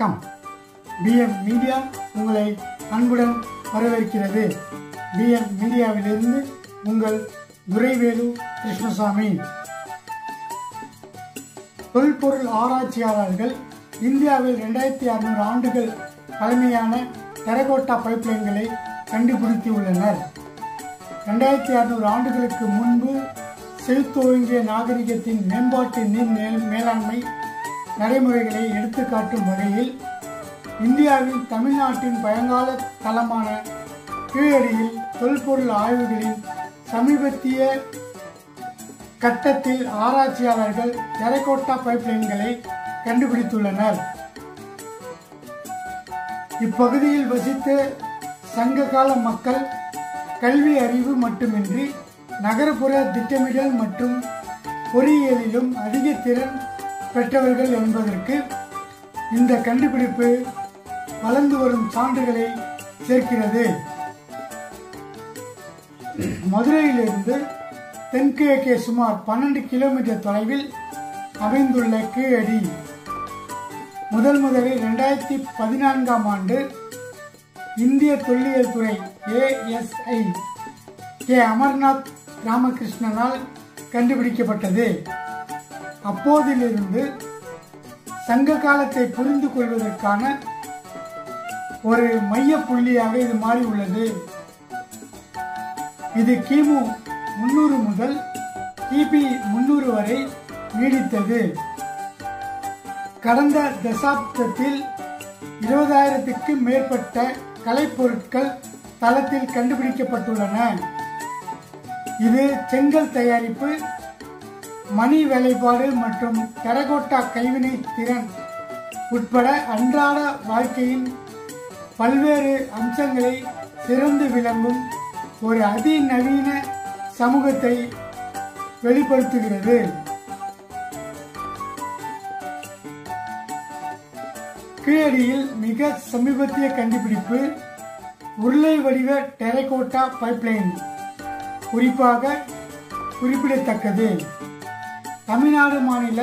வணக்கம். BM media உங்களை அன்புடன் வரவேற்கிறது. BM மீடியாவிலிருந்து உங்கள் துரைவேலு கிருஷ்ணசாமி. தொல்பொருள் ஆராய்ச்சியாளர்கள் இந்தியாவில் 2600 ஆண்டுகள் பழமையான டெரகோட்டா பைப்லைன்களை கண்டுபிடித்துள்ளனர். 2600 ஆண்டுகளுக்கு முன்பு செழித்தோங்கிய நாகரிகத்தின் மேம்பாட்டு நீர் மேலாண்மை நடைமுறைகளை எடுத்துக்காட்டும் வகையில் இந்தியாவின் தமிழ்நாட்டின் பழங்கால தளமான கீழடியில் தொல்பொருள் ஆய்வுகளின் சமீபத்திய கட்டத்தில் ஆராய்ச்சியாளர்கள் டெரகோட்டா பைப்லைன்களை கண்டுபிடித்துள்ளனர். இப்பகுதியில் வசித்த சங்ககால மக்கள் கல்வி அறிவு மட்டுமின்றி நகர்ப்புற திட்டமிடல் மற்றும் பொறியியலிலும் அதிக திறன் பெற்றவர்கள் என்பதற்கு இந்த கண்டுபிடிப்பு வளர்ந்து வரும் சான்றுகளை சேர்க்கிறது. மதுரையிலிருந்து தென்கிழக்கே சுமார் 12 கிலோமீட்டர் தொலைவில் அமைந்துள்ள கீழடி முதலில் 2014ஆம் ஆண்டு இந்திய தொல்லியல் துறை ASI கே அமர்நாத் ராமகிருஷ்ணனால் கண்டுபிடிக்கப்பட்டது. அப்போதிலிருந்து சங்க காலத்தை புரிந்து கொள்வதற்கான ஒரு மைய புள்ளியாக இது மாறி உள்ளது. இது கிமு 300 முதல் கிபி 300 வரை நீடித்தது. கடந்த தசாப்தத்தில் 20,000க்கும் மேற்பட்ட கலைப்பொருட்கள் தளத்தில் கண்டுபிடிக்கப்பட்டுள்ளன. இது செங்கல் தயாரிப்பு, மணி வேலைப்பாடு மற்றும் டெரகோட்டா கைவினை திறன் உட்பட அன்றாட வாழ்க்கையின் பல்வேறு அம்சங்களை சிறந்து விளங்கும் ஒரு அதிநவீன சமூகத்தை வெளிப்படுத்துகிறது. கீழடியில் மிக சமீபத்திய கண்டுபிடிப்பு உருளை வடிவ டெரகோட்டா பைப்லைன் குறிப்பிடத்தக்கது. தமிழ்நாடு மாநில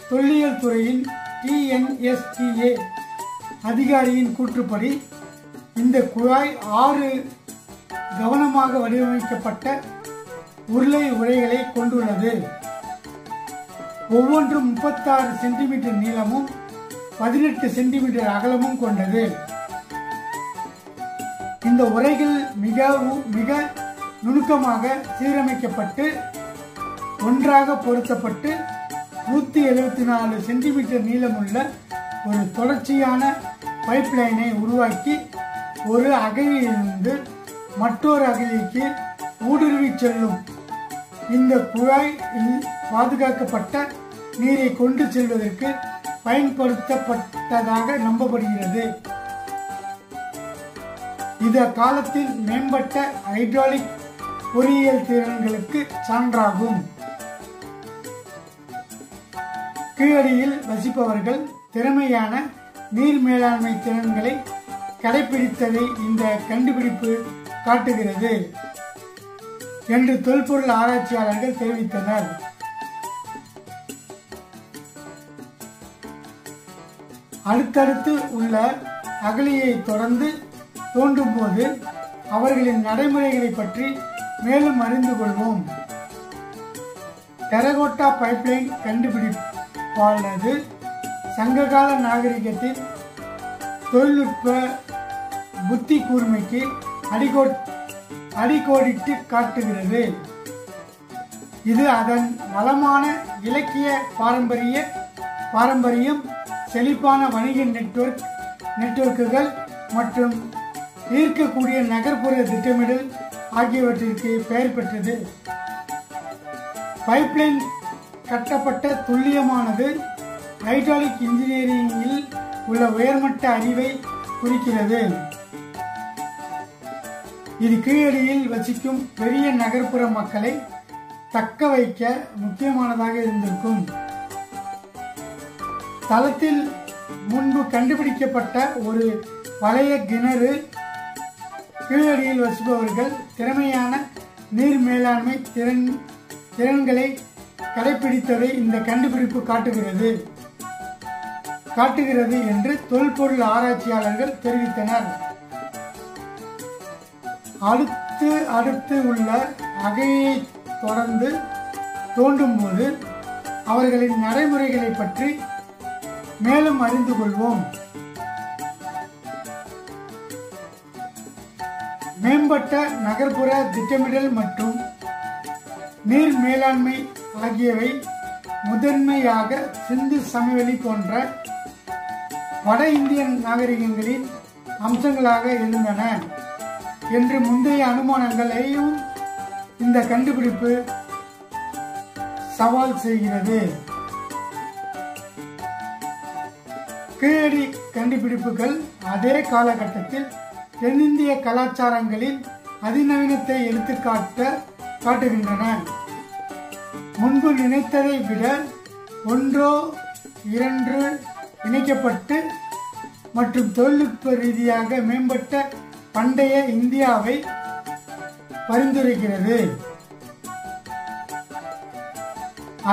தொல்லியல் துறையின் TNSTA அதிகாரியின் கூற்றுப்படி இந்த குழாய் 6 கவனமாக வடிவமைக்கப்பட்ட உருளை உரைகளை கொண்டுள்ளது. ஒவ்வொன்றும் 36 சென்டிமீட்டர் நீளமும் 18 சென்டிமீட்டர் அகலமும் கொண்டது. இந்த உரைகள் மிக நுணுக்கமாக சீரமைக்கப்பட்டு ஒன்றாக பொருத்தப்பட்டு 174 சென்டிமீட்டர் நீளமுள்ள ஒரு தொடர்ச்சியான பைப்லைனை உருவாக்கி ஒரு அகழியிலிருந்து மற்றொரு அகழிக்கு ஊடுருவி செல்லும். இந்த குழாய் பாதுகாக்கப்பட்ட நீரை கொண்டு செல்வதற்கு பயன்படுத்தப்பட்டதாக நம்பப்படுகிறது. இது காலத்தில் மேம்பட்ட ஹைட்ராலிக் பொறியியல் திறன்களுக்கு சான்றாகும். கீழடியில் வசிப்பவர்கள் திறமையான நீர் மேலாண்மை திறன்களை கடைபிடித்ததை இந்த கண்டுபிடிப்பு காட்டுகிறது என்று தொல்பொருள் ஆராய்ச்சியாளர்கள் தெரிவித்தனர். அடுத்தடுத்து உள்ள அகழியை தொடர்ந்து தோன்றும் போது அவர்களின் நடைமுறைகளை பற்றி மேலும் அறிந்து கொள்வோம். டெரகோட்டா பைப்லைன் கண்டுபிடிப்பானது சங்ககால நாகரிகத்தின் தொழில்நுட்ப புத்தி கூர்மைக்கு அடிக்கோடிட்டு காட்டுகிறது. இது அதன் வளமான இலக்கிய பாரம்பரியம், செழிப்பான வணிக நெட்வொர்க்குகள் மற்றும் ஈர்க்கக்கூடிய நகர்ப்புற திட்டமிடல் ஆகியவற்றிற்கு பெயர் பெற்றது. பைப்லைன் கட்டப்பட்ட துல்லியமானது ஹைட்ராலிக் இன்ஜினியரிங்கில் உள்ள உயர்மட்ட அறிவை குறிக்கிறது. இது கீழடியில் வசிக்கும் பெரிய நகர்ப்புற மக்களை தக்க வைக்க முக்கியமானதாக இருந்திருக்கும். தளத்தில் முன்பு கண்டுபிடிக்கப்பட்ட ஒரு பழைய கிணறு கீழடியில் வசிப்பவர்கள் திறமையான நீர் மேலாண்மை திறன்களை கடைபிடித்ததை இந்த கண்டுபிடிப்பு காட்டுகிறது. காட்டுகிறது என்று தொல்பொருள் ஆராய்ச்சியாளர்கள் தெரிவித்தனர். அடுத்து உள்ள அகையை தொடர்ந்து தோண்டும் போது அவர்களின் நடைமுறைகளை பற்றி மேலும் அறிந்து கொள்வோம். மேம்பட்ட நகர்ப்புற திட்டமிடல் மற்றும் நீர் மேலாண்மை ஆகியவை முதன்மையாக சிந்து சமவெளி போன்ற வட இந்திய நாகரிகங்களின் அம்சங்களாக இருந்தன என்று முந்தைய அனுமானங்களையும் இந்த கண்டுபிடிப்பு சவால் செய்கிறது. கீழடி கண்டுபிடிப்புகள் அதே காலகட்டத்தில் தென்னிந்திய கலாச்சாரங்களின் அதிநவீனத்தை காட்டுகின்றன. முன்பு நினைத்ததை விட ஒன்றோ இரண்டு இணைக்கப்பட்டு மற்றும் தொழில்நுட்ப ரீதியாக மேம்பட்ட பண்டைய இந்தியாவை பரிந்துரைக்கிறது.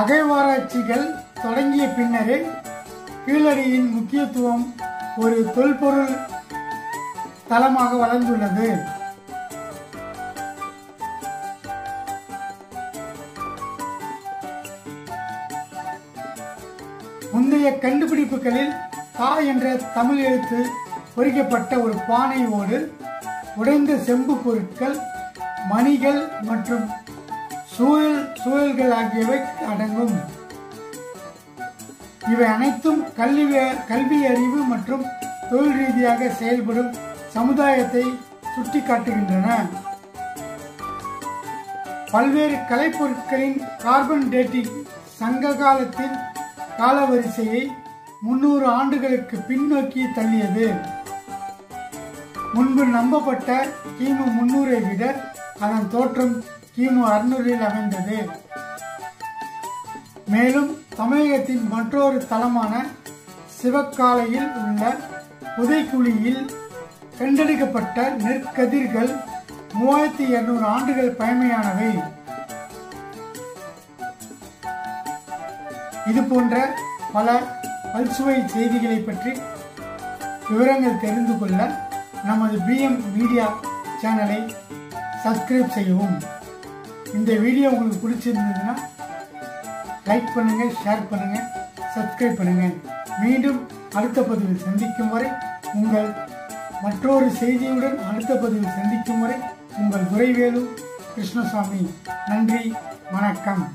அகழ்வாராய்ச்சிகள் தொடங்கிய பின்னரே கீழடியின் முக்கியத்துவம் ஒரு தொல்பொருள் தளமாக வளர்ந்துள்ளது. முந்தைய கண்டுபிடிப்புகளில் தா என்ற தமிழ் எழுத்து பொறிக்கப்பட்ட ஒரு பானை ஓடு, உடைந்த செம்பு பொருட்கள், மணிகள் மற்றும் சூழல்கள் ஆகியவை அடங்கும். இவை அனைத்தும் கல்வி அறிவு மற்றும் தொழில் ரீதியாக செயல்படும் சமுதாயத்தை சுட்டிக்காட்டுகின்றன. பல்வேறு கலைப்பொருட்களின் கார்பன் டேட்டிங் சங்க காலத்தின் காலவரிசையை 300 ஆண்டுகளுக்கு பின்னோக்கி தள்ளியது. முன்பு நம்பப்பட்ட கிமு 300 விட அதன் தோற்றம் கிமு 600 அமைந்தது. மேலும் தமிழகத்தின் மற்றொரு தலமான சிவக்காலையில் உள்ள புதைக்குழியில் கண்டெடுக்கப்பட்ட நெற்கதிர்கள் 3200 ஆண்டுகள் பழமையானவை. இது போன்ற பல பல்சுவை செய்திகளை பற்றி விவரங்கள் தெரிந்து கொள்ள நமது பிஎம் மீடியா சேனலை சப்ஸ்கிரைப் செய்யவும். இந்த வீடியோ உங்களுக்கு பிடிச்சிருந்ததுன்னா லைக் பண்ணுங்க, ஷேர் பண்ணுங்க, சப்ஸ்கிரைப் பண்ணுங்க. மீண்டும் அடுத்த பதிவில் சந்திக்கும் வரை உங்கள் மற்றொரு செய்தியுடன் அடுத்த பதிவில் சந்திக்கும் வரை உங்கள் துரைவேலு கிருஷ்ணசாமி. நன்றி, வணக்கம்.